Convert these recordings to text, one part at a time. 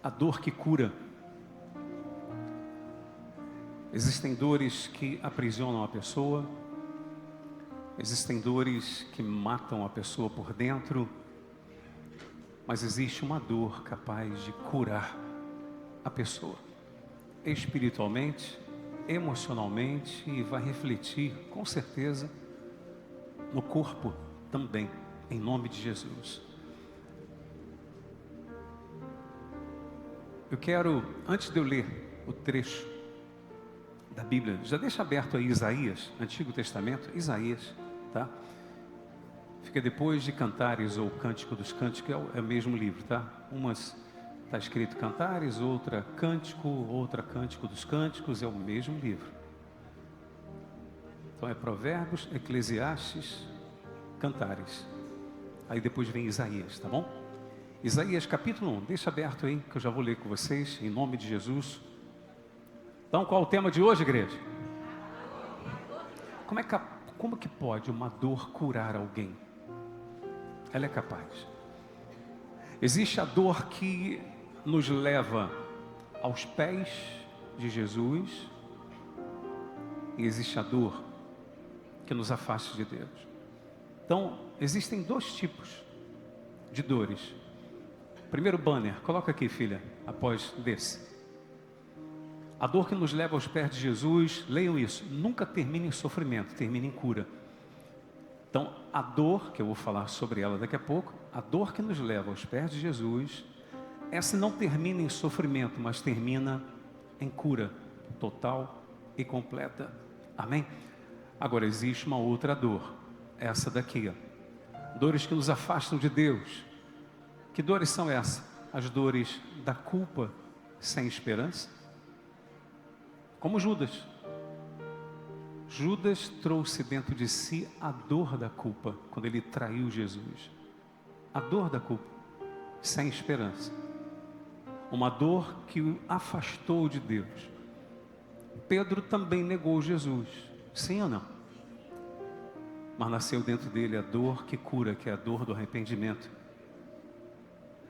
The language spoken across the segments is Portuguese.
a dor que cura. Existem dores que aprisionam a pessoa, existem dores que matam a pessoa por dentro, mas existe uma dor capaz de curar a pessoa, espiritualmente, emocionalmente, e vai refletir, com certeza, no corpo também, em nome de Jesus. Eu quero, antes de eu ler o trecho da Bíblia, já deixa aberto aí Isaías, Antigo Testamento, Isaías, tá? Fica depois de Cantares ou Cântico dos Cânticos, é o mesmo livro, tá? Umas está escrito Cantares, outra Cântico dos Cânticos, é o mesmo livro. Então é Provérbios, Eclesiastes, Cantares. Aí depois vem Isaías, tá bom? Isaías capítulo 1, deixa aberto aí, que eu já vou ler com vocês, em nome de Jesus. Então, qual é o tema de hoje, igreja? Como que pode uma dor curar alguém? Ela é capaz. Existe a dor que nos leva aos pés de Jesus, e existe a dor que nos afasta de Deus. Então, existem dois tipos de dores. Primeiro banner, coloca aqui, filha, após desse. A dor que nos leva aos pés de Jesus, leiam isso, nunca termina em sofrimento, termina em cura. Então, a dor, que eu vou falar sobre ela daqui a pouco, a dor que nos leva aos pés de Jesus, essa não termina em sofrimento, mas termina em cura total e completa. Amém? Agora, existe uma outra dor, essa daqui, ó. Dores que nos afastam de Deus. Que dores são essas? As dores da culpa sem esperança. Como Judas. Judas trouxe dentro de si a dor da culpa, quando ele traiu Jesus. A dor da culpa, sem esperança. Uma dor que o afastou de Deus. Pedro também negou Jesus, sim ou não? Mas nasceu dentro dele a dor que cura, que é a dor do arrependimento.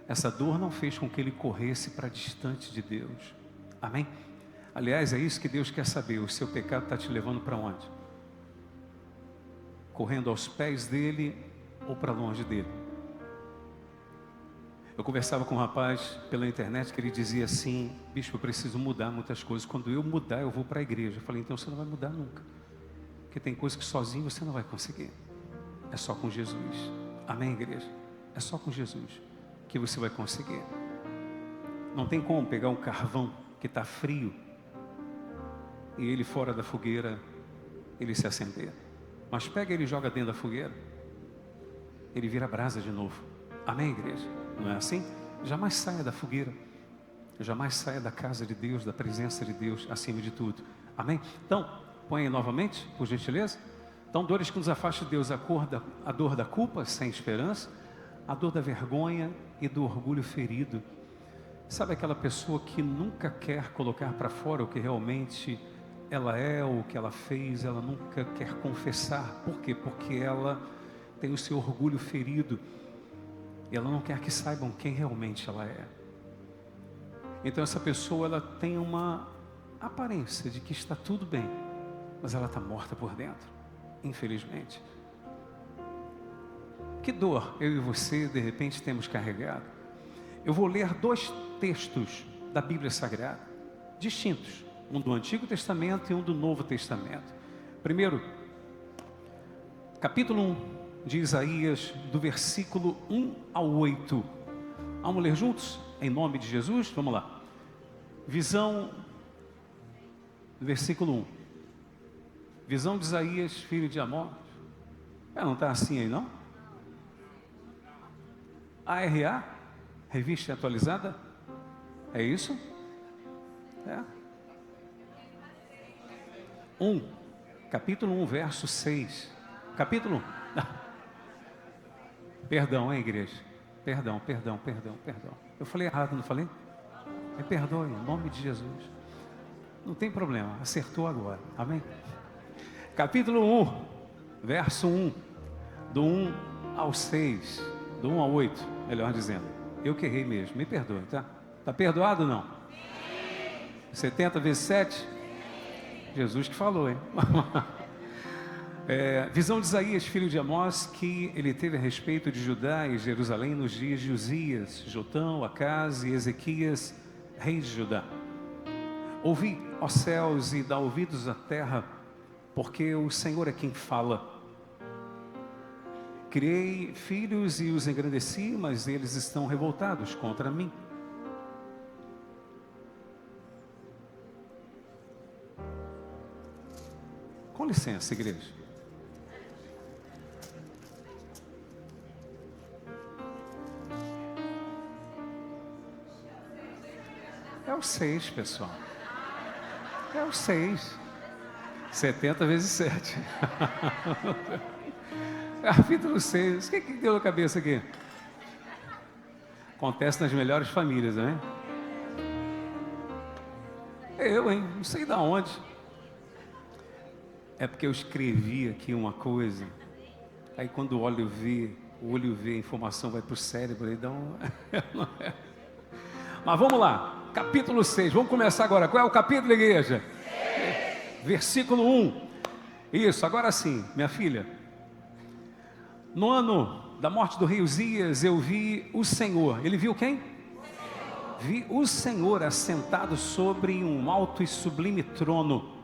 Essa dor não fez com que ele corresse para distante de Deus. Amém? Aliás, é isso que Deus quer saber. O seu pecado está te levando para onde? Correndo aos pés dele ou para longe dele? Eu conversava com um rapaz pela internet que ele dizia assim: bispo, eu preciso mudar muitas coisas. Quando eu mudar, eu vou para a igreja. Eu falei: então você não vai mudar nunca, porque tem coisas que sozinho você não vai conseguir. É só com Jesus. Amém, igreja? É só com Jesus que você vai conseguir. Não tem como pegar um carvão que está frio e ele fora da fogueira, ele se acender. Mas pega ele e joga dentro da fogueira, ele vira brasa de novo. Amém, igreja? Não é assim? Jamais saia da fogueira, jamais saia da casa de Deus, da presença de Deus, acima de tudo. Amém? Então, põe aí novamente, por gentileza. Então, dores que nos afastam de Deus, a dor da culpa, sem esperança, a dor da vergonha e do orgulho ferido. Sabe aquela pessoa que nunca quer colocar para fora o que realmente ela é, ou o que ela fez, ela nunca quer confessar. Por quê? Porque ela tem o seu orgulho ferido e ela não quer que saibam quem realmente ela é. Então essa pessoa, ela tem uma aparência de que está tudo bem, mas ela está morta por dentro, infelizmente. Que dor eu e você de repente temos carregado? Eu vou ler dois textos da Bíblia Sagrada, distintos, um do Antigo Testamento e um do Novo Testamento. Primeiro, capítulo 1 de Isaías, do versículo 1 ao 8. Vamos ler juntos? Em nome de Jesus? Vamos lá. Visão, versículo 1. Visão de Isaías, filho de Amós. Não está assim aí, não? ARA, revista atualizada? É isso? É. 1, capítulo 1, verso 6. Capítulo 1. Perdão, hein, igreja? Perdão. Eu falei errado, não falei? Me perdoe, em nome de Jesus. Não tem problema, acertou agora. Amém? Capítulo 1, verso 1. Do 1 ao 6. Do 1 ao 8, melhor dizendo. Eu que errei mesmo, me perdoe, tá? Está perdoado ou não? 70 vezes 7? Jesus que falou, hein? Visão de Isaías, filho de Amós, que ele teve a respeito de Judá e Jerusalém nos dias de Uzias, Jotão, Acaz e Ezequias, reis de Judá. Ouvi, ó céus, e dá ouvidos à terra, porque o Senhor é quem fala. Criei filhos e os engrandeci, mas eles estão revoltados contra mim. Com licença, igreja. É o 6, pessoal. É o 6. 70 vezes 7. Capítulo 6. O que deu na cabeça aqui? Acontece nas melhores famílias, não é? Eu, hein? Não sei de onde. É porque eu escrevi aqui uma coisa. Aí quando o olho vê, a informação vai para o cérebro e dá um... Mas vamos lá. Capítulo 6. Vamos começar agora. Qual é o capítulo, igreja? 6. Versículo 1. Isso, agora sim, minha filha. No ano da morte do rei Uzias, eu vi o Senhor. Ele viu quem? Vi o Senhor assentado sobre um alto e sublime trono,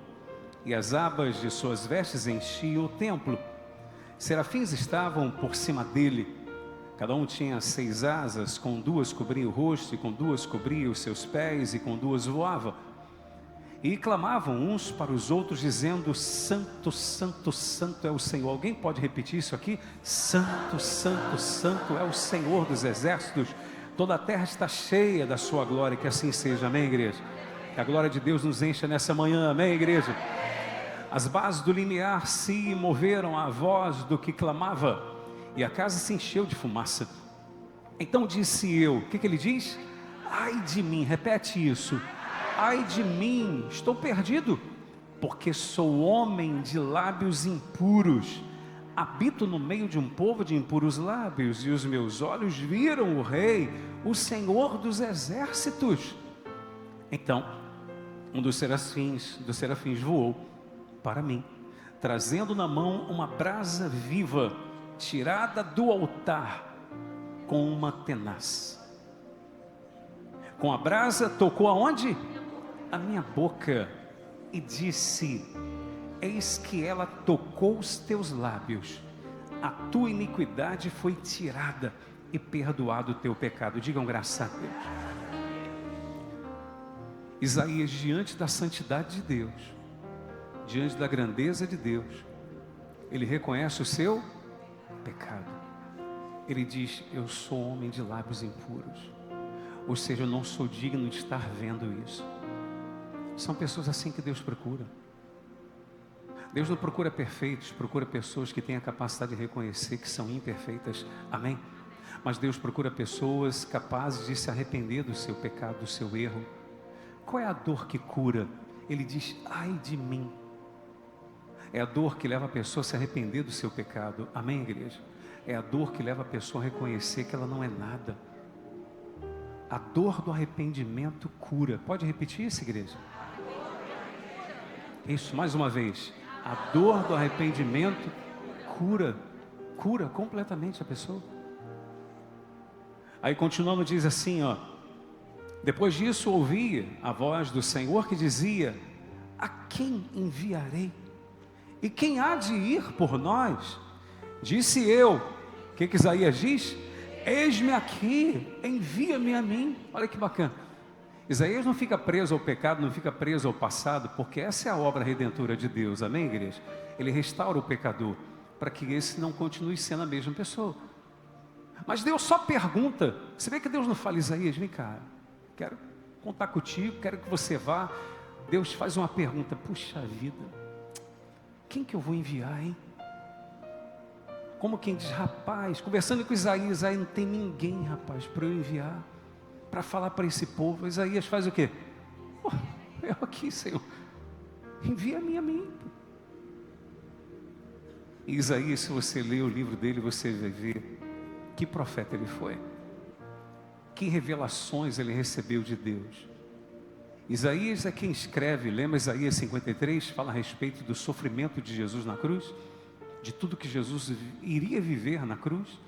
e as abas de suas vestes enchiam o templo. Serafins estavam por cima dele. Cada um tinha 6 asas, com 2 cobria o rosto, e com 2 cobria os seus pés, e com 2 voava. E clamavam uns para os outros, dizendo: Santo, Santo, Santo é o Senhor. Alguém pode repetir isso aqui? Santo, Santo, Santo é o Senhor dos exércitos. Toda a terra está cheia da sua glória. Que assim seja, amém, igreja? Que a glória de Deus nos encha nessa manhã, amém, igreja? As bases do limiar se moveram à voz do que clamava, e a casa se encheu de fumaça. Então disse eu, o que ele diz? Ai de mim, repete isso. Ai de mim, estou perdido, porque sou homem de lábios impuros. Habito no meio de um povo de impuros lábios, e os meus olhos viram o Rei, o Senhor dos exércitos. Então, um dos serafins voou para mim, trazendo na mão uma brasa viva, tirada do altar com uma tenaz. Com a brasa tocou aonde? A minha boca, e disse: eis que ela tocou os teus lábios, a tua iniquidade foi tirada e perdoado o teu pecado. Digam graças a Deus. Isaías, diante da santidade de Deus, diante da grandeza de Deus, ele reconhece o seu pecado. Ele diz: eu sou homem de lábios impuros, ou seja, eu não sou digno de estar vendo isso. São pessoas assim que Deus procura. Deus não procura perfeitos, procura pessoas que têm a capacidade de reconhecer que são imperfeitas, amém? Mas Deus procura pessoas capazes de se arrepender do seu pecado, do seu erro. Qual é a dor que cura? Ele diz: ai de mim. É a dor que leva a pessoa a se arrepender do seu pecado, amém, igreja? É a dor que leva a pessoa a reconhecer que ela não é nada. A dor do arrependimento cura. Pode repetir isso, igreja? Isso, mais uma vez. A dor do arrependimento cura completamente a pessoa. Aí continuando diz assim, ó: depois disso ouvi a voz do Senhor que dizia: a quem enviarei? E quem há de ir por nós? Disse eu. O que Isaías diz? Eis-me aqui, envia-me a mim. Olha que bacana. Isaías não fica preso ao pecado, não fica preso ao passado, porque essa é a obra redentora de Deus, amém, igreja? Ele restaura o pecador, para que esse não continue sendo a mesma pessoa. Mas Deus só pergunta. Você vê que Deus não fala: Isaías, vem cá, quero contar contigo, quero que você vá. Deus faz uma pergunta: puxa vida, quem que eu vou enviar, hein? Como quem diz: rapaz, conversando com Isaías, aí não tem ninguém, rapaz, para eu enviar, para falar para esse povo. Isaías faz o quê? Eu aqui, Senhor, envia-me a mim. E Isaías, se você ler o livro dele, você vai ver que profeta ele foi. Que revelações ele recebeu de Deus. Isaías é quem escreve, lembra Isaías 53, fala a respeito do sofrimento de Jesus na cruz, de tudo que Jesus iria viver na cruz.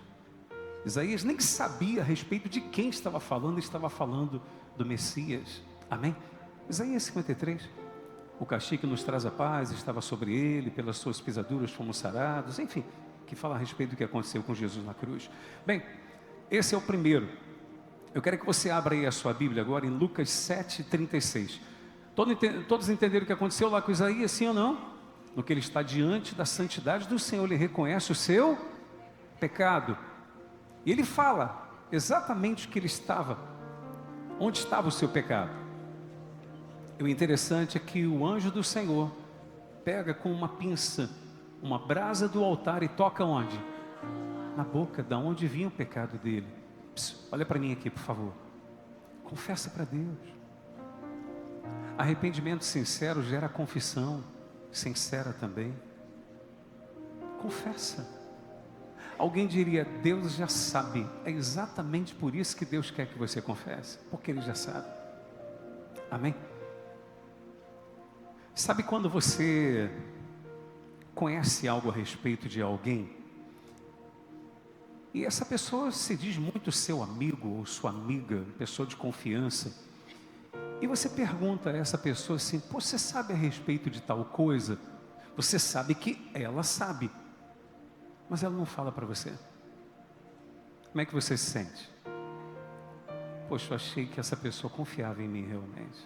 Isaías nem sabia a respeito de quem estava falando do Messias, amém? Isaías 53, o castigo que nos traz a paz estava sobre ele, pelas suas pisaduras fomos sarados, enfim, que fala a respeito do que aconteceu com Jesus na cruz. Bem, esse é o primeiro. Eu quero que você abra aí a sua Bíblia agora em Lucas 7,36. Todos entenderam o que aconteceu lá com Isaías, sim ou não? No que ele está diante da santidade do Senhor, ele reconhece o seu pecado. E ele fala exatamente o que ele estava, onde estava o seu pecado. E o interessante é que o anjo do Senhor pega com uma pinça, uma brasa do altar e toca onde? Na boca, da onde vinha o pecado dele. Olha para mim aqui, por favor. Confessa para Deus. Arrependimento sincero gera confissão sincera também. Confessa. Alguém diria, Deus já sabe. É exatamente por isso que Deus quer que você confesse, porque Ele já sabe. Amém? Sabe quando você conhece algo a respeito de alguém e essa pessoa se diz muito seu amigo ou sua amiga, pessoa de confiança, e você pergunta a essa pessoa assim, pô, você sabe a respeito de tal coisa? Você sabe que ela sabe, mas ela não fala para você. Como é que você se sente? Poxa, eu achei que essa pessoa confiava em mim realmente,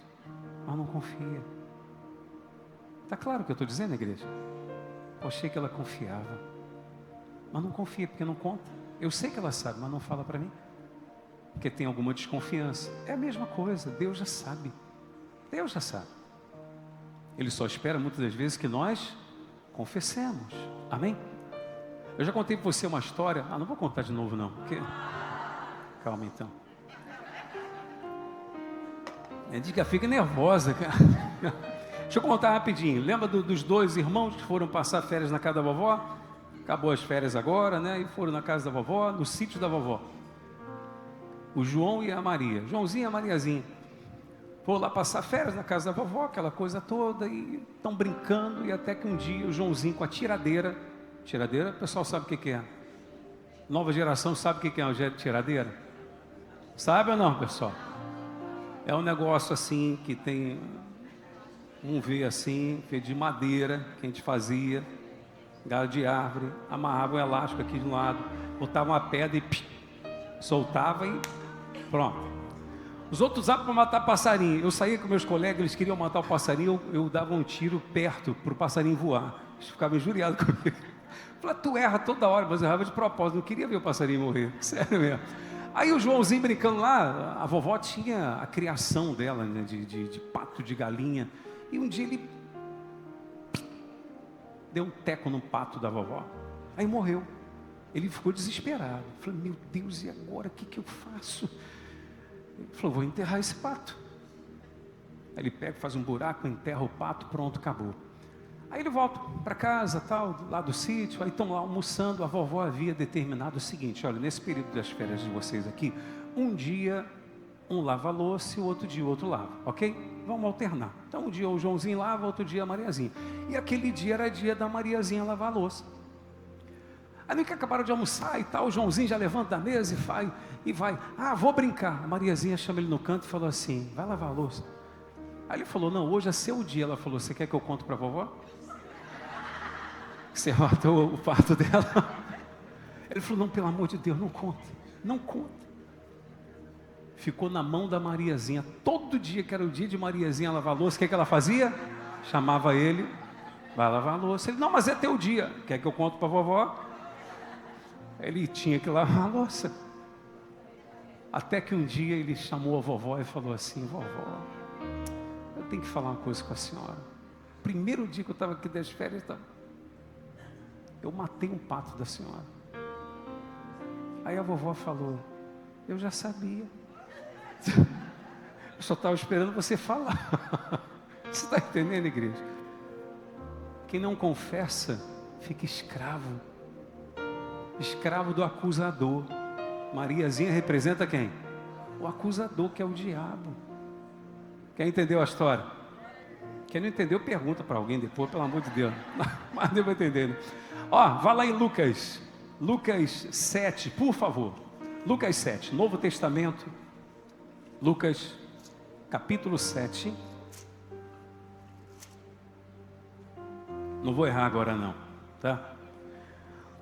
mas não confia. Está claro o que eu estou dizendo, igreja? Eu achei que ela confiava, mas não confia porque não conta. Eu sei que ela sabe, mas não fala para mim, porque tem alguma desconfiança. É a mesma coisa, Deus já sabe. Deus já sabe. Ele só espera muitas das vezes que nós confessemos. Amém? Eu já contei para você uma história. Não vou contar de novo não, porque... Calma então. Diga, fica nervosa, cara. Deixa eu contar rapidinho. Lembra dos dois irmãos que foram passar férias na casa da vovó? Acabou as férias agora, né? E foram na casa da vovó, no sítio da vovó. O João e a Maria. Joãozinho e a Mariazinha. Foram lá passar férias na casa da vovó, aquela coisa toda, e estão brincando, e até que um dia o Joãozinho com a tiradeira. Tiradeira, o pessoal sabe o que é? Nova geração sabe o que é uma tiradeira? Sabe ou não, pessoal? É um negócio assim que tem... Um V assim, feito de madeira, que a gente fazia, galho de árvore, amarrava um elástico aqui de um lado, botava uma pedra e soltava e pronto. Os outros usavam para matar passarinho. Eu saía com meus colegas, eles queriam matar o passarinho, eu dava um tiro perto para o passarinho voar. Eles ficavam injuriados comigo. Eu falei, tu erra toda hora, mas eu errava de propósito, não queria ver o passarinho morrer, sério mesmo. Aí o Joãozinho brincando lá, a vovó tinha a criação dela, né, de pato, de galinha. E um dia ele deu um teco no pato da vovó. Aí morreu. Ele ficou desesperado. Falei, meu Deus, e agora o que eu faço? Ele falou, vou enterrar esse pato. Aí ele pega, faz um buraco, enterra o pato, pronto, acabou. Aí ele volta para casa, tal, lá do sítio, aí estão lá almoçando. A vovó havia determinado o seguinte, olha, nesse período das férias de vocês aqui, um dia um lava a louça e o outro dia o outro lava, ok? Vamos alternar. Então um dia o Joãozinho lava, outro dia a Mariazinha. E aquele dia era dia da Mariazinha lavar a louça. Aí no que acabaram de almoçar e tal, o Joãozinho já levanta da mesa e vai. Vou brincar. A Mariazinha chama ele no canto e falou assim, vai lavar a louça. Aí ele falou, não, hoje é seu dia. Ela falou, você quer que eu conte para a vovó? Que você matou o parto dela? Ele falou, não, pelo amor de Deus, não conta. Não conta. Ficou na mão da Mariazinha. Todo dia que era o dia de Mariazinha lavar a louça, o que ela fazia? Chamava ele, vai lavar a louça. Ele, não, mas é teu dia. Quer que eu conte para a vovó? Ele tinha que lavar a louça. Até que um dia ele chamou a vovó e falou assim, vovó, eu tenho que falar uma coisa com a senhora. Primeiro dia que eu estava aqui das férias, eu matei um pato da senhora. Aí a vovó falou, eu já sabia. Eu só estava esperando você falar. Você está entendendo, igreja? Quem não confessa fica escravo. Escravo do acusador. Mariazinha representa quem? o acusador, que é o diabo. Quem entendeu a história? Quem não entendeu, pergunta para alguém depois, pelo amor de Deus. Mas deu para entender, né? Ó, vá lá em Lucas 7, por favor. Lucas 7, Novo Testamento, Lucas capítulo 7. Não vou errar agora não, tá?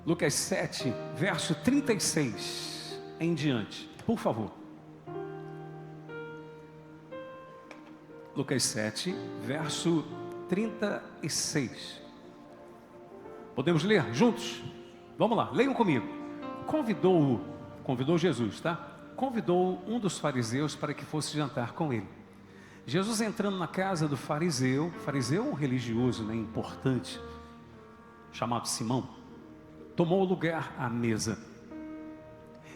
Lucas 7, verso 36 em diante, por favor. Lucas 7, verso 36. Podemos ler juntos? Vamos lá, leiam comigo. Convidou Jesus, tá? Convidou um dos fariseus para que fosse jantar com ele. Jesus entrando na casa do fariseu um religioso, né, importante, chamado Simão, tomou lugar à mesa.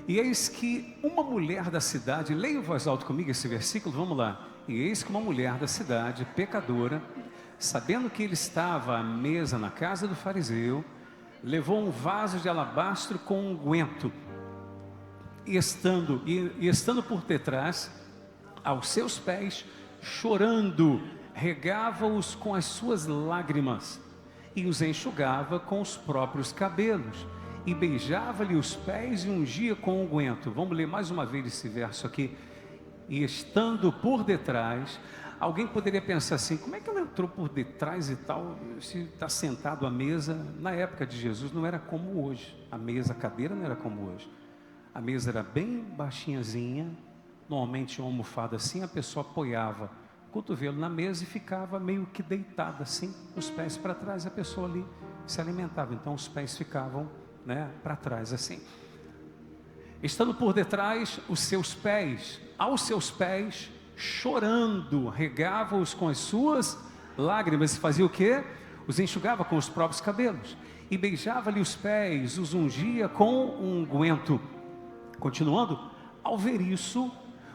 E eis que uma mulher da cidade, leia em voz alta comigo esse versículo, vamos lá. E eis que uma mulher da cidade, pecadora, sabendo que ele estava à mesa na casa do fariseu, levou um vaso de alabastro com unguento, e estando por detrás, aos seus pés, chorando, regava-os com as suas lágrimas, e os enxugava com os próprios cabelos, e beijava-lhe os pés e ungia com unguento. Vamos ler mais uma vez esse verso aqui. E estando por detrás, alguém poderia pensar assim, como é que ela entrou por detrás e tal, se está sentado à mesa? Na época de Jesus não era como hoje, a cadeira não era como hoje, a mesa era bem baixinhazinha, normalmente uma almofada assim, a pessoa apoiava o cotovelo na mesa e ficava meio que deitada assim, os pés para trás, a pessoa ali se alimentava, então os pés ficavam, né, para trás assim. Estando por detrás, aos seus pés, chorando, regava-os com as suas lágrimas, e fazia o quê? Os enxugava com os próprios cabelos, e beijava-lhe os pés, os ungia com unguento. Continuando, ao ver isso,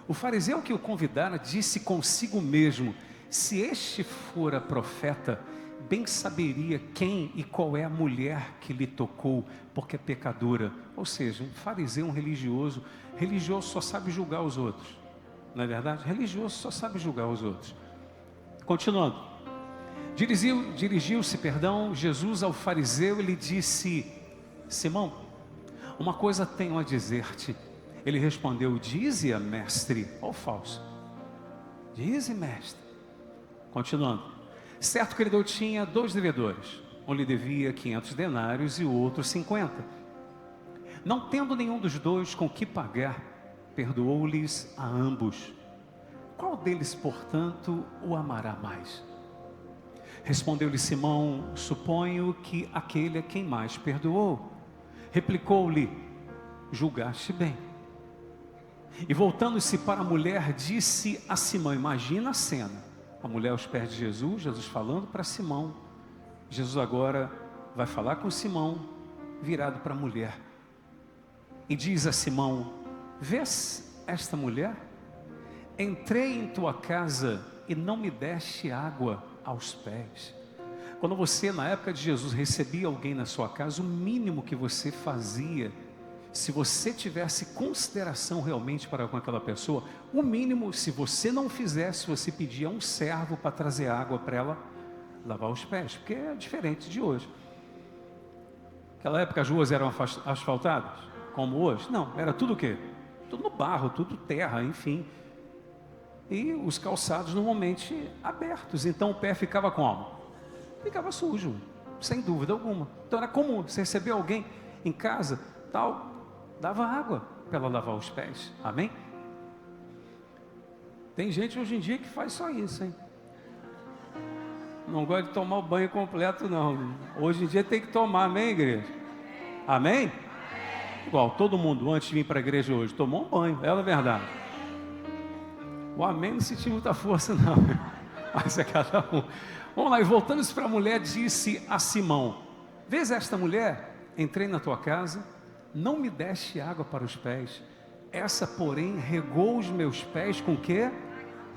o fariseu que o convidara disse consigo mesmo: se este fora profeta, bem saberia quem e qual é a mulher que lhe tocou, porque é pecadora. Ou seja, um fariseu, um religioso só sabe julgar os outros, não é verdade? Religioso só sabe julgar os outros. Continuando, dirigiu-se, Jesus ao fariseu e lhe disse: Simão, uma coisa tenho a dizer-te. Ele respondeu: dize-a, mestre. Ó, falso. Dize, mestre. Continuando, certo credor tinha 2 devedores, um lhe devia 500 denários e o outro 50. Não tendo nenhum dos dois com que pagar, perdoou-lhes a ambos. Qual deles, portanto, o amará mais? Respondeu-lhe Simão: suponho que aquele a quem mais perdoou. Replicou-lhe: julgaste bem. E voltando-se para a mulher, disse a Simão, imagina a cena, a mulher aos pés de Jesus, Jesus falando para Simão, Jesus agora vai falar com Simão, virado para a mulher, e diz a Simão: vês esta mulher? Entrei em tua casa e não me deste água aos pés. Quando você, na época de Jesus, recebia alguém na sua casa, o mínimo que você fazia, se você tivesse consideração realmente para com aquela pessoa, o mínimo, se você não fizesse, você pedia a um servo para trazer água para ela lavar os pés, porque é diferente de hoje. Naquela época as ruas eram asfaltadas, como hoje? Não, era tudo o quê? Tudo no barro, tudo terra, enfim. E os calçados normalmente abertos, então o pé ficava como? Ficava sujo, sem dúvida alguma. Então era comum, você receber alguém em casa, tal, dava água para ela lavar os pés, amém? Tem gente hoje em dia que faz só isso, hein? Não gosta de tomar o banho completo não, hoje em dia tem que tomar, amém, igreja? Amém? Igual, todo mundo antes de vir para a igreja hoje, tomou um banho, é a verdade. O amém não sentiu muita força não, mas é cada um. Vamos lá, e voltando-se para a mulher, disse a Simão: vês esta mulher? Entrei na tua casa, não me deste água para os pés, essa porém regou os meus pés com o quê?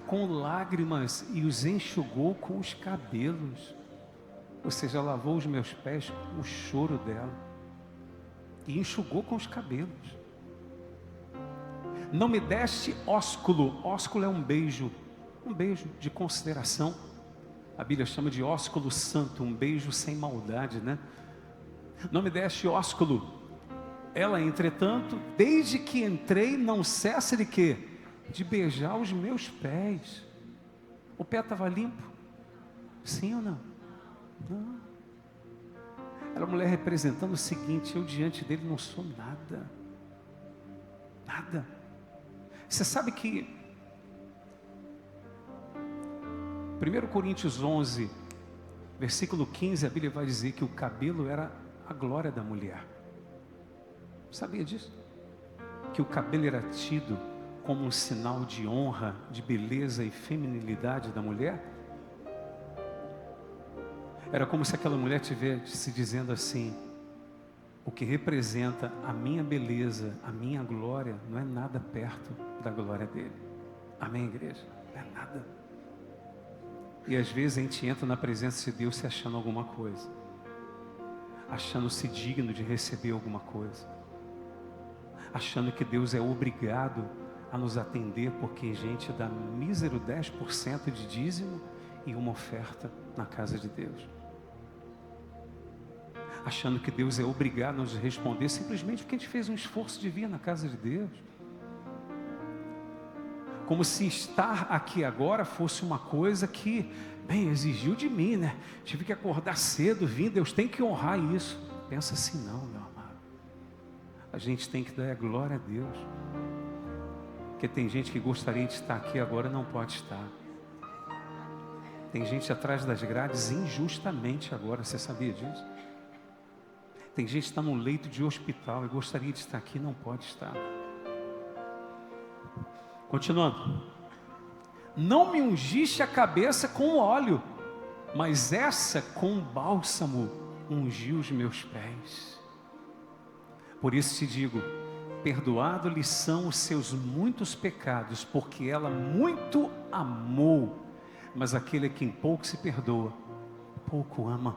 Com lágrimas, e os enxugou com os cabelos. Ou seja, lavou os meus pés com o choro dela, e enxugou com os cabelos. Não me deste ósculo. Ósculo é um beijo de consideração. A Bíblia chama de ósculo santo, um beijo sem maldade, né? Não me deste ósculo. Ela, entretanto, desde que entrei, não cessa de quê? De beijar os meus pés. O pé estava limpo? Sim ou não? Não. Era uma mulher representando o seguinte: eu diante dele não sou nada. Nada. Você sabe que 1 Coríntios 11, versículo 15, a Bíblia vai dizer que o cabelo era a glória da mulher. Sabia disso? Que o cabelo era tido como um sinal de honra, de beleza e feminilidade da mulher? Era como se aquela mulher estivesse dizendo assim: o que representa a minha beleza, a minha glória, não é nada perto da glória dele. Amém, igreja? Não é nada. E às vezes a gente entra na presença de Deus se achando alguma coisa, achando-se digno de receber alguma coisa, achando que Deus é obrigado a nos atender porque a gente dá mísero 10% de dízimo e uma oferta na casa de Deus. Achando que Deus é obrigado a nos responder simplesmente porque a gente fez um esforço de vir na casa de Deus. Como se estar aqui agora fosse uma coisa que, bem, exigiu de mim, né? Tive que acordar cedo, vim, Deus tem que honrar isso. Pensa assim, não, meu amado. A gente tem que dar a glória a Deus. Porque tem gente que gostaria de estar aqui agora e não pode estar. Tem gente atrás das grades injustamente agora, você sabia disso? Tem gente que está num leito de hospital e gostaria de estar aqui e não pode estar. Continuando. Não me ungiste a cabeça com óleo, mas essa com bálsamo ungiu os meus pés. Por isso te digo, perdoado-lhe são os seus muitos pecados, porque ela muito amou. Mas aquele a quem pouco se perdoa, pouco ama.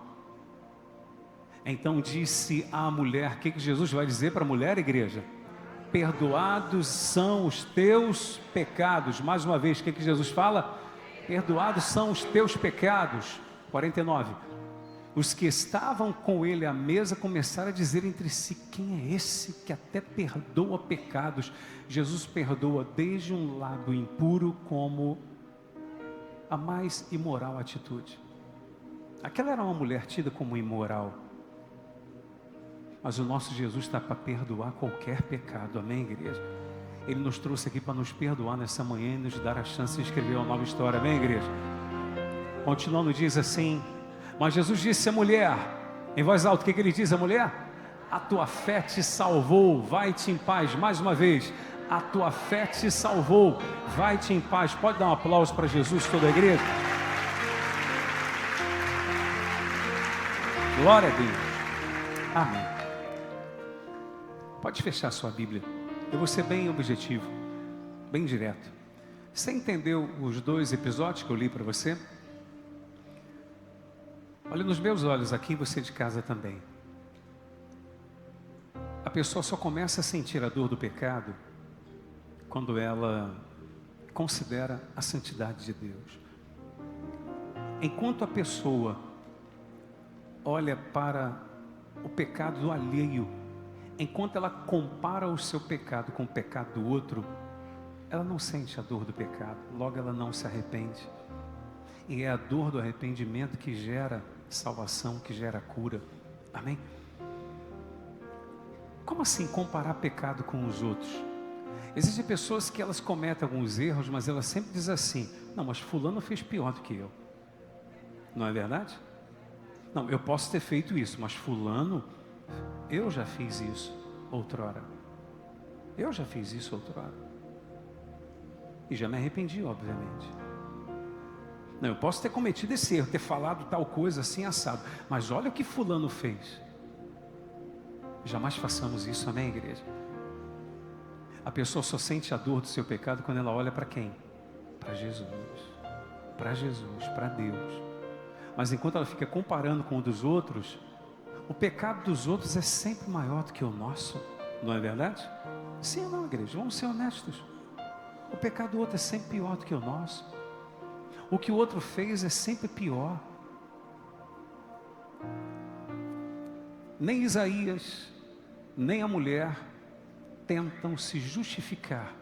Então disse a mulher, o que Jesus vai dizer para a mulher, igreja? Perdoados são os teus pecados. Mais uma vez, o que Jesus fala? Perdoados são os teus pecados. 49. Os que estavam com ele à mesa começaram a dizer entre si: quem é esse que até perdoa pecados? Jesus perdoa desde um lado impuro como a mais imoral atitude. Aquela era uma mulher tida como imoral. Mas o nosso Jesus está para perdoar qualquer pecado, amém, igreja? Ele nos trouxe aqui para nos perdoar nessa manhã e nos dar a chance de escrever uma nova história, amém, igreja? Continuando, diz assim: mas Jesus disse à mulher, em voz alta, o que ele diz à mulher? A tua fé te salvou, vai-te em paz. Mais uma vez, a tua fé te salvou, vai-te em paz. Pode dar um aplauso para Jesus, toda a igreja? Glória a Deus. Amém. Pode fechar sua Bíblia. Eu vou ser bem objetivo, bem direto. Você entendeu os 2 episódios que eu li para você? Olha nos meus olhos aqui, você de casa também. A pessoa só começa a sentir a dor do pecado quando ela considera a santidade de Deus. Enquanto a pessoa olha para o pecado do alheio, enquanto ela compara o seu pecado com o pecado do outro, ela não sente a dor do pecado, logo ela não se arrepende. E é a dor do arrependimento que gera salvação, que gera cura. Amém? Como assim comparar pecado com os outros? Existem pessoas que elas cometem alguns erros, mas elas sempre dizem assim: não, mas fulano fez pior do que eu. Não é verdade? Não, eu posso ter feito isso, mas fulano, eu já fiz isso outrora. Eu já fiz isso outrora. E já me arrependi, obviamente. Não, eu posso ter cometido esse erro, ter falado tal coisa assim assado, mas olha o que fulano fez. Jamais façamos isso, amém, igreja? A pessoa só sente a dor do seu pecado quando ela olha para quem? Para Jesus. Para Jesus, para Deus. Mas enquanto ela fica comparando com o dos outros, o pecado dos outros é sempre maior do que o nosso, não é verdade? Sim ou não, igreja? Vamos ser honestos. O pecado do outro é sempre pior do que o nosso. O que o outro fez é sempre pior. Nem Isaías, nem a mulher tentam se justificar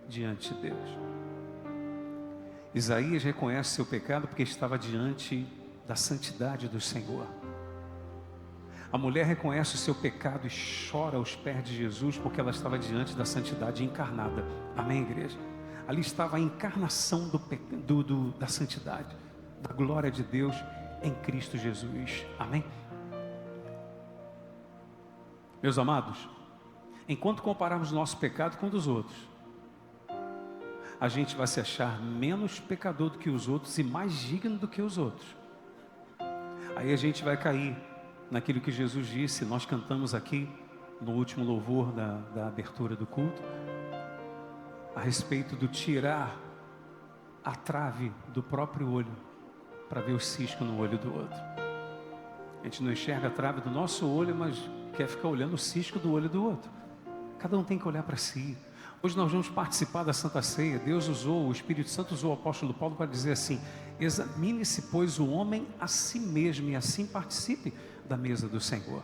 diante de Deus. Isaías reconhece seu pecado porque estava diante da santidade do Senhor. A mulher reconhece o seu pecado e chora aos pés de Jesus porque ela estava diante da santidade encarnada. Amém, igreja? Ali estava a encarnação da santidade, da glória de Deus em Cristo Jesus. Amém? Meus amados, enquanto compararmos nosso pecado com o dos outros, a gente vai se achar menos pecador do que os outros e mais digno do que os outros. Aí a gente vai cair naquilo que Jesus disse, nós cantamos aqui no último louvor da abertura do culto, a respeito do tirar a trave do próprio olho para ver o cisco no olho do outro. A gente não enxerga a trave do nosso olho, mas quer ficar olhando o cisco do olho do outro. Cada um tem que olhar para si. Hoje nós vamos participar da Santa Ceia. Deus usou, o Espírito Santo usou o apóstolo Paulo para dizer assim: examine-se, pois, o homem a si mesmo e assim participe da mesa do Senhor.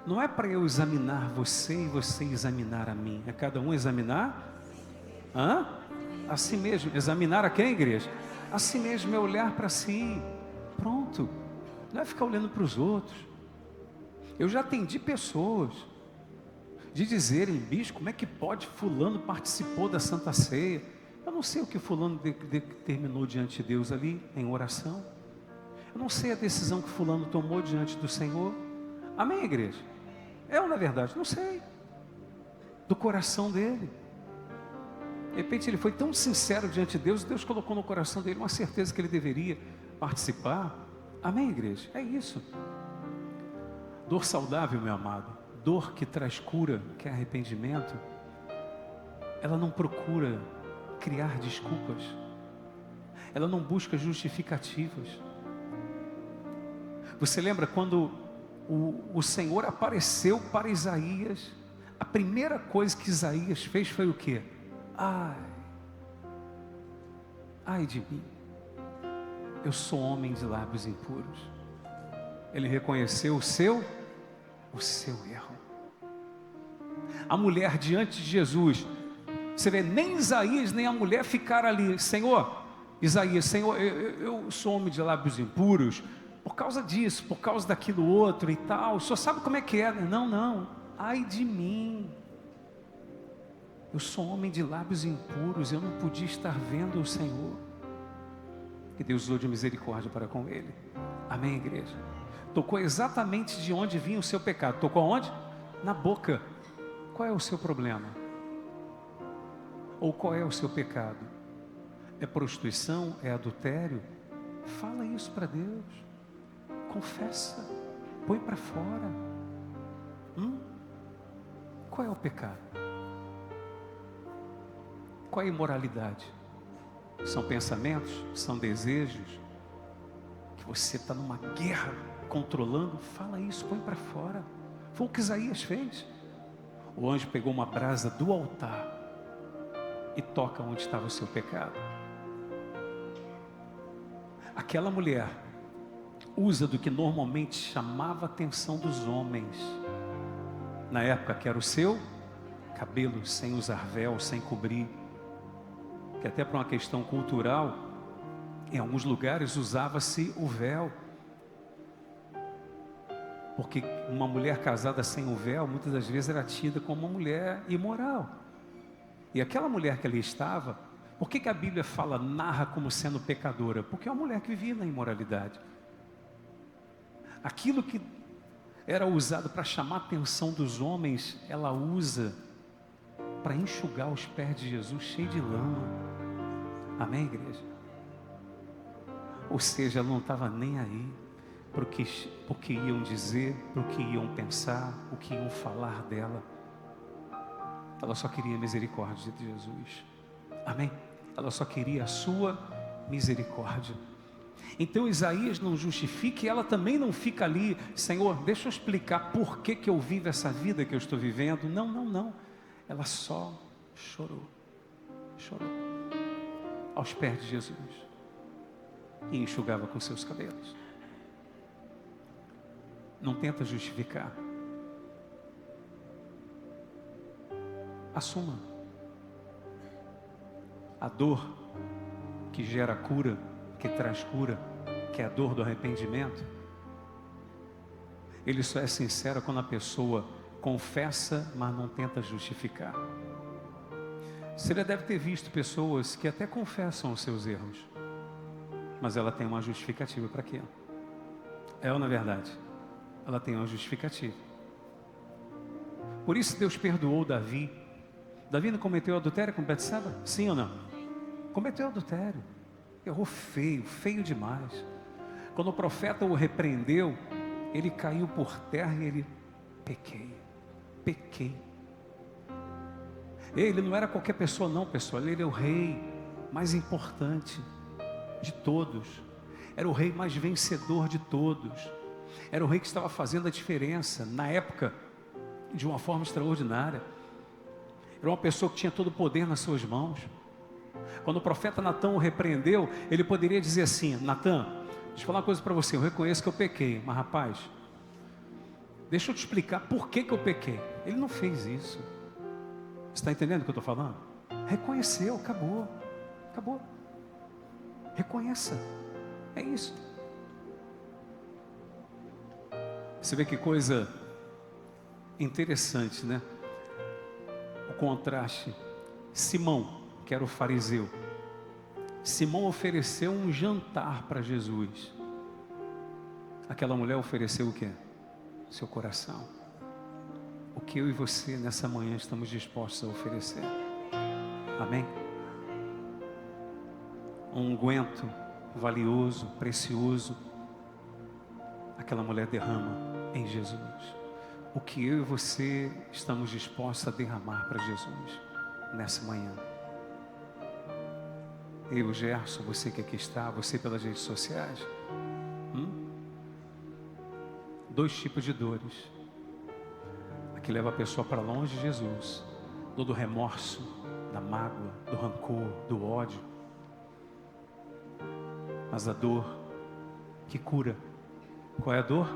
Não é para eu examinar você e você examinar a mim. É cada um examinar a si mesmo. Examinar a quem, igreja? A si mesmo, é olhar para si. Pronto. Não é ficar olhando para os outros. Eu já atendi pessoas de dizerem: bicho, como é que pode fulano participou da Santa Ceia? Eu não sei o que fulano determinou diante de Deus ali em oração. Eu não sei a decisão que fulano tomou diante do Senhor. Amém, igreja? É ou não é verdade? Não sei. Do coração dele. De repente ele foi tão sincero diante de Deus, Deus colocou no coração dele uma certeza que ele deveria participar. Amém, igreja? É isso. Dor saudável, meu amado, dor que traz cura, que é arrependimento, ela não procura criar desculpas, ela não busca justificativas. Você lembra quando o Senhor apareceu para Isaías? A primeira coisa que Isaías fez foi o quê? Ai de mim, eu sou homem de lábios impuros. Ele reconheceu o seu erro. A mulher diante de Jesus, você vê, nem Isaías nem a mulher ficaram ali: Senhor, Isaías, Senhor, eu sou homem de lábios impuros, por causa disso, por causa daquilo outro e tal, o senhor sabe como é que é? Não, ai de mim, eu sou homem de lábios impuros, eu não podia estar vendo o Senhor. Que Deus usou de misericórdia para com ele. Amém, igreja? Tocou exatamente de onde vinha o seu pecado. Tocou aonde? Na boca. Qual é o seu problema? Ou qual é o seu pecado? É prostituição? É adultério? Fala isso para Deus. Confessa. Põe para fora. Qual é o pecado? Qual é a imoralidade? São pensamentos? São desejos? Que você está numa guerra controlando? Fala isso, põe para fora. Foi o que Isaías fez. O anjo pegou uma brasa do altar e toca onde estava o seu pecado. Aquela mulher usa do que normalmente chamava a atenção dos homens na época, que era o seu cabelo, sem usar véu, sem cobrir, que até para uma questão cultural, em alguns lugares usava-se o véu, porque uma mulher casada sem o véu, muitas das vezes era tida como uma mulher imoral. E aquela mulher que ali estava, por que a Bíblia narra como sendo pecadora? Porque é uma mulher que vivia na imoralidade. Aquilo que era usado para chamar a atenção dos homens, ela usa para enxugar os pés de Jesus cheio de lama. Amém, igreja? Ou seja, ela não estava nem aí porque iam dizer, para o que iam pensar, o que iam falar dela. Ela só queria a misericórdia de Jesus. Amém? Ela só queria a sua misericórdia. Então Isaías não justifica e ela também não fica ali: Senhor, deixa eu explicar por que eu vivo essa vida que eu estou vivendo. Não. Ela só chorou, chorou, aos pés de Jesus, e enxugava com seus cabelos. Não tenta justificar. Assuma. A dor que gera cura, que traz cura, que é a dor do arrependimento, ele só é sincero quando a pessoa confessa, mas não tenta justificar. Você já deve ter visto pessoas que até confessam os seus erros, mas ela tem uma justificativa para aquilo. É ou não é verdade? Ela tem uma justificativa. Por isso Deus perdoou Davi. Davi não cometeu adultério com Betseba? Sim ou não? Cometeu adultério. Errou feio, feio demais. Quando o profeta o repreendeu, ele caiu por terra e ele: pequei. Ele não era qualquer pessoa não, pessoal. Ele era o rei mais importante de todos. Era o rei mais vencedor de todos. Era o rei que estava fazendo a diferença na época de uma forma extraordinária. Era uma pessoa que tinha todo o poder nas suas mãos. Quando o profeta Natã o repreendeu, ele poderia dizer assim: Natã, deixa eu falar uma coisa para você, eu reconheço que eu pequei, mas rapaz, deixa eu te explicar por que eu pequei. Ele não fez isso. Você está entendendo o que eu estou falando? Reconheceu, acabou. Reconheça, é isso. Você vê que coisa interessante, né? O contraste. Simão, que era o fariseu, Simão ofereceu um jantar para Jesus. Aquela mulher ofereceu o quê? Seu coração. O que eu e você nessa manhã estamos dispostos a oferecer? Amém? Um unguento valioso, precioso, aquela mulher derrama em Jesus. O que eu e você estamos dispostos a derramar para Jesus nessa manhã? Eu, Gerson, você que aqui está, você pelas redes sociais. Dois tipos de dores. A que leva a pessoa para longe de Jesus. Dor do remorso, da mágoa, do rancor, do ódio. Mas a dor que cura. Qual é a dor?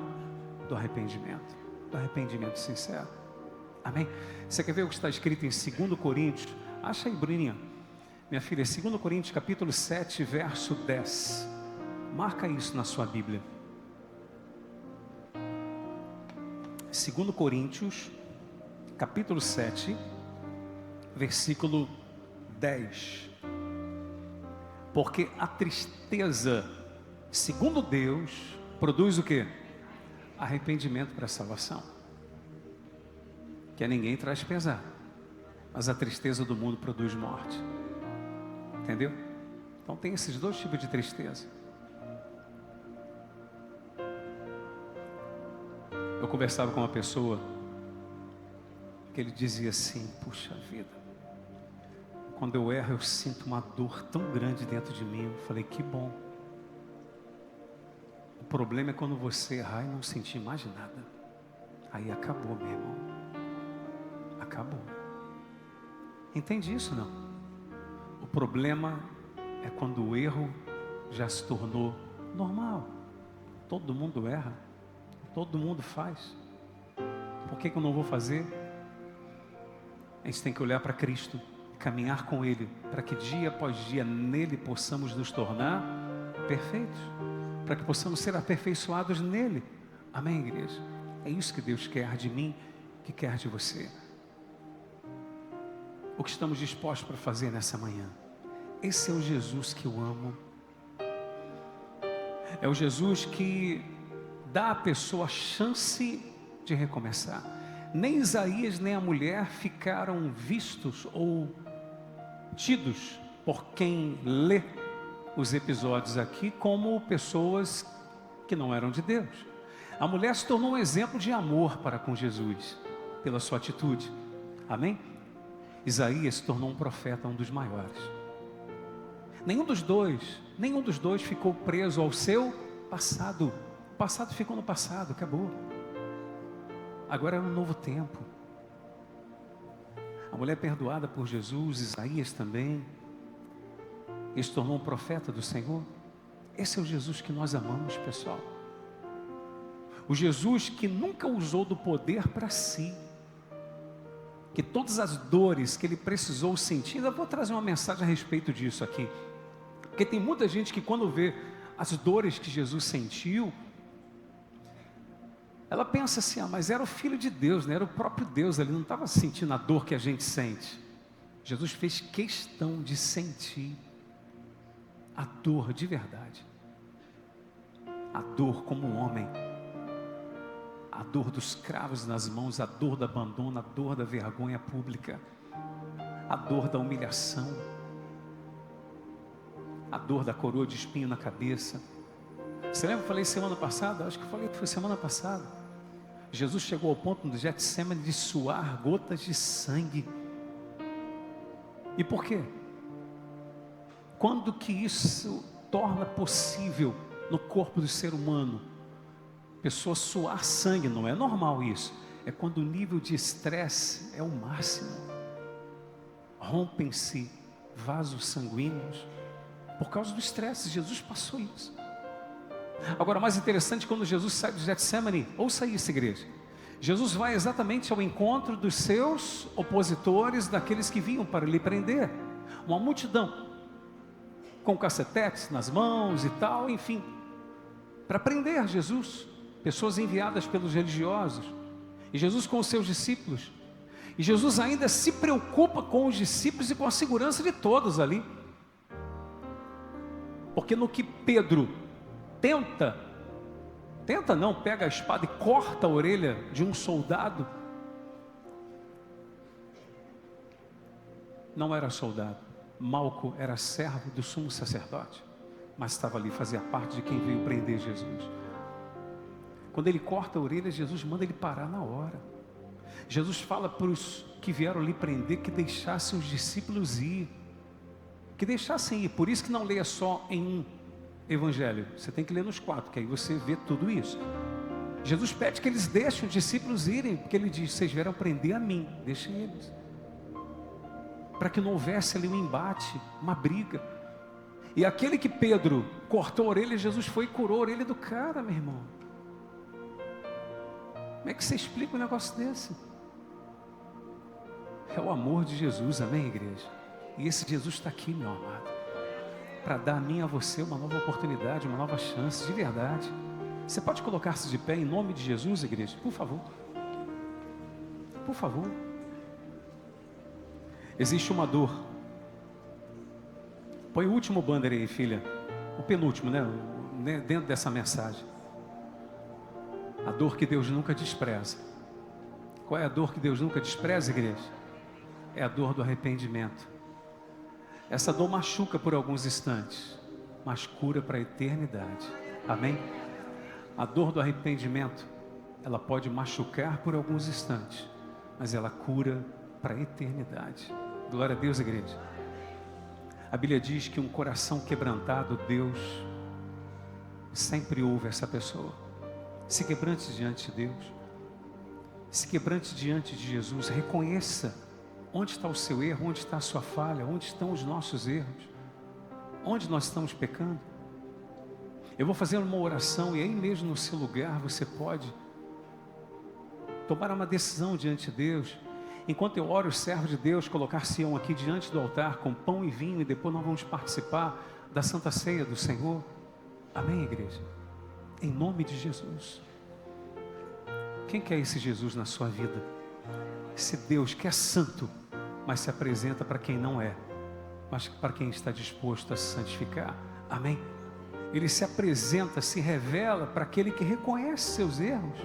Do arrependimento. Do arrependimento sincero. Amém? Você quer ver o que está escrito em 2 Coríntios? Acha aí, Bruninha. Minha filha, 2 Coríntios capítulo 7, verso 10. Marca isso na sua Bíblia. 2 Coríntios, capítulo 7, versículo 10. Porque a tristeza, segundo Deus, produz o quê? Arrependimento para a salvação. Que a ninguém traz pesar, mas a tristeza do mundo produz morte. Entendeu? Então tem esses dois tipos de tristeza. Eu conversava com uma pessoa que ele dizia assim: puxa vida, quando eu erro eu sinto uma dor tão grande dentro de mim. Eu falei: que bom. O problema é quando você errar e não sentir mais nada. Aí acabou, meu irmão. Acabou. Entende isso, não? O problema é quando o erro já se tornou normal. Todo mundo erra. Todo mundo faz. Por que eu não vou fazer? A gente tem que olhar para Cristo, caminhar com Ele, para que dia após dia nele possamos nos tornar perfeitos, para que possamos ser aperfeiçoados nele. Amém, igreja? É isso que Deus quer de mim, que quer de você. O que estamos dispostos para fazer nessa manhã? Esse é o Jesus que eu amo. É o Jesus que dá à pessoa a chance de recomeçar. Nem Isaías nem a mulher ficaram vistos ou tidos por quem lê os episódios aqui como pessoas que não eram de Deus. A mulher se tornou um exemplo de amor para com Jesus, pela sua atitude. Amém? Isaías se tornou um profeta, um dos maiores. Nenhum dos dois ficou preso ao seu passado. O passado ficou no passado, acabou. Agora é um novo tempo. A mulher perdoada por Jesus, Isaías também, ele se tornou um profeta do Senhor. Esse é o Jesus que nós amamos, pessoal. O Jesus que nunca usou do poder para si, que todas as dores que ele precisou sentir, eu vou trazer uma mensagem a respeito disso aqui, porque tem muita gente que quando vê as dores que Jesus sentiu, ela pensa assim, mas era o Filho de Deus, né? Era o próprio Deus, ele não estava sentindo a dor que a gente sente. Jesus fez questão de sentir a dor de verdade, a dor como um homem, a dor dos cravos nas mãos, a dor do abandono, a dor da vergonha pública, a dor da humilhação, a dor da coroa de espinho na cabeça. Você lembra que eu falei semana passada? Acho que eu falei que foi semana passada. Jesus chegou ao ponto no Getsemane de suar gotas de sangue. E por quê? Quando que isso torna possível no corpo do ser humano? Pessoa suar sangue, não é normal isso. É quando o nível de estresse é o máximo. Rompem-se vasos sanguíneos por causa do estresse. Jesus passou isso. Agora, mais interessante, quando Jesus sai do Getsemane, ouça isso, igreja. Jesus vai exatamente ao encontro dos seus opositores, daqueles que vinham para lhe prender. Uma multidão, com cacetetes nas mãos e tal, enfim, para prender Jesus. Pessoas enviadas pelos religiosos. E Jesus com os seus discípulos. E Jesus ainda se preocupa com os discípulos e com a segurança de todos ali. Porque no que Pedro pega a espada e corta a orelha de um soldado, não era soldado. Malco era servo do sumo sacerdote, mas estava ali, fazia parte de quem veio prender Jesus. Quando ele corta a orelha, Jesus manda ele parar na hora. Jesus fala para os que vieram lhe prender que deixassem os discípulos ir, que deixassem ir. Por isso que não leia só em um evangelho, você tem que ler nos 4, que aí você vê tudo isso. Jesus pede que eles deixem os discípulos irem, porque ele diz: vocês vieram prender a mim, deixem eles, para que não houvesse ali um embate, uma briga. E aquele que Pedro cortou a orelha, Jesus foi e curou a orelha do cara, meu irmão. Como é que você explica um negócio desse? É o amor de Jesus, amém, igreja? E esse Jesus está aqui, meu amado, para dar a mim e a você uma nova oportunidade, uma nova chance, de verdade. Você pode colocar-se de pé em nome de Jesus, igreja? Por favor. Por favor. Existe uma dor. Põe o último banner aí, filha. O penúltimo, né? Dentro dessa mensagem. A dor que Deus nunca despreza. Qual é a dor que Deus nunca despreza, igreja? É a dor do arrependimento. Essa dor machuca por alguns instantes, mas cura para a eternidade. Amém? A dor do arrependimento, ela pode machucar por alguns instantes, mas ela cura para a eternidade. Glória a Deus, igreja. A Bíblia diz que um coração quebrantado, Deus sempre ouve essa pessoa. Se quebrante diante de Deus, se quebrante diante de Jesus, reconheça onde está o seu erro, onde está a sua falha, onde estão os nossos erros, onde nós estamos pecando. Eu vou fazer uma oração e aí mesmo no seu lugar você pode tomar uma decisão diante de Deus. Enquanto eu oro, os servos de Deus colocar-se-ão aqui diante do altar com pão e vinho, e depois nós vamos participar da Santa Ceia do Senhor. Amém, igreja? Em nome de Jesus. Quem quer esse Jesus na sua vida? Esse Deus que é santo, mas se apresenta para quem não é, mas para quem está disposto a se santificar. Amém? Ele se apresenta, se revela para aquele que reconhece seus erros,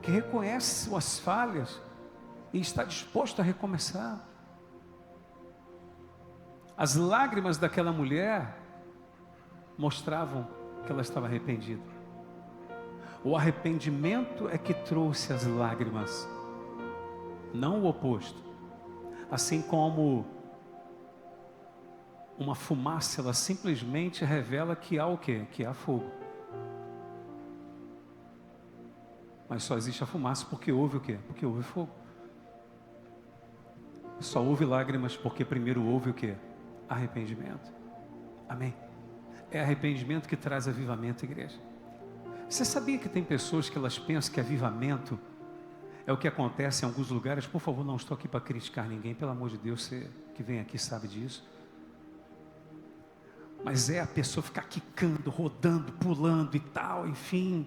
que reconhece suas falhas e está disposto a recomeçar. As lágrimas daquela mulher mostravam que ela estava arrependida. O arrependimento é que trouxe as lágrimas, não o oposto. Assim como uma fumaça, ela simplesmente revela que há o quê? Que há fogo. Mas só existe a fumaça porque houve o quê? Porque houve fogo. Só houve lágrimas porque primeiro houve o quê? Arrependimento. Amém? É arrependimento que traz avivamento, igreja. Você sabia que tem pessoas que elas pensam que avivamento é o que acontece em alguns lugares? Por favor, não estou aqui para criticar ninguém, pelo amor de Deus, você que vem aqui sabe disso. Mas é a pessoa ficar quicando, rodando, pulando e tal, enfim.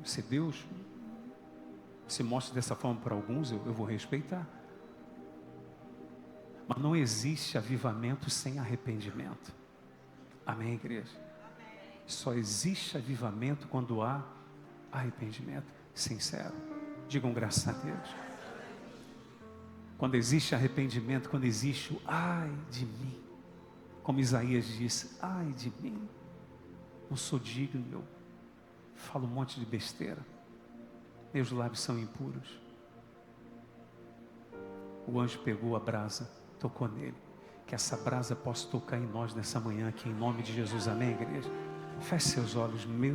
Se Deus se mostra dessa forma para alguns, eu vou respeitar. Mas não existe avivamento sem arrependimento. Amém, igreja? Só existe avivamento quando há arrependimento sincero. Digam graças a Deus. Quando existe arrependimento, quando existe o ai de mim, como Isaías disse, ai de mim, não sou digno, eu falo um monte de besteira, meus lábios são impuros. O anjo pegou a brasa, tocou nele, que essa brasa possa tocar em nós nessa manhã aqui, em nome de Jesus, amém, igreja? Feche seus olhos, meu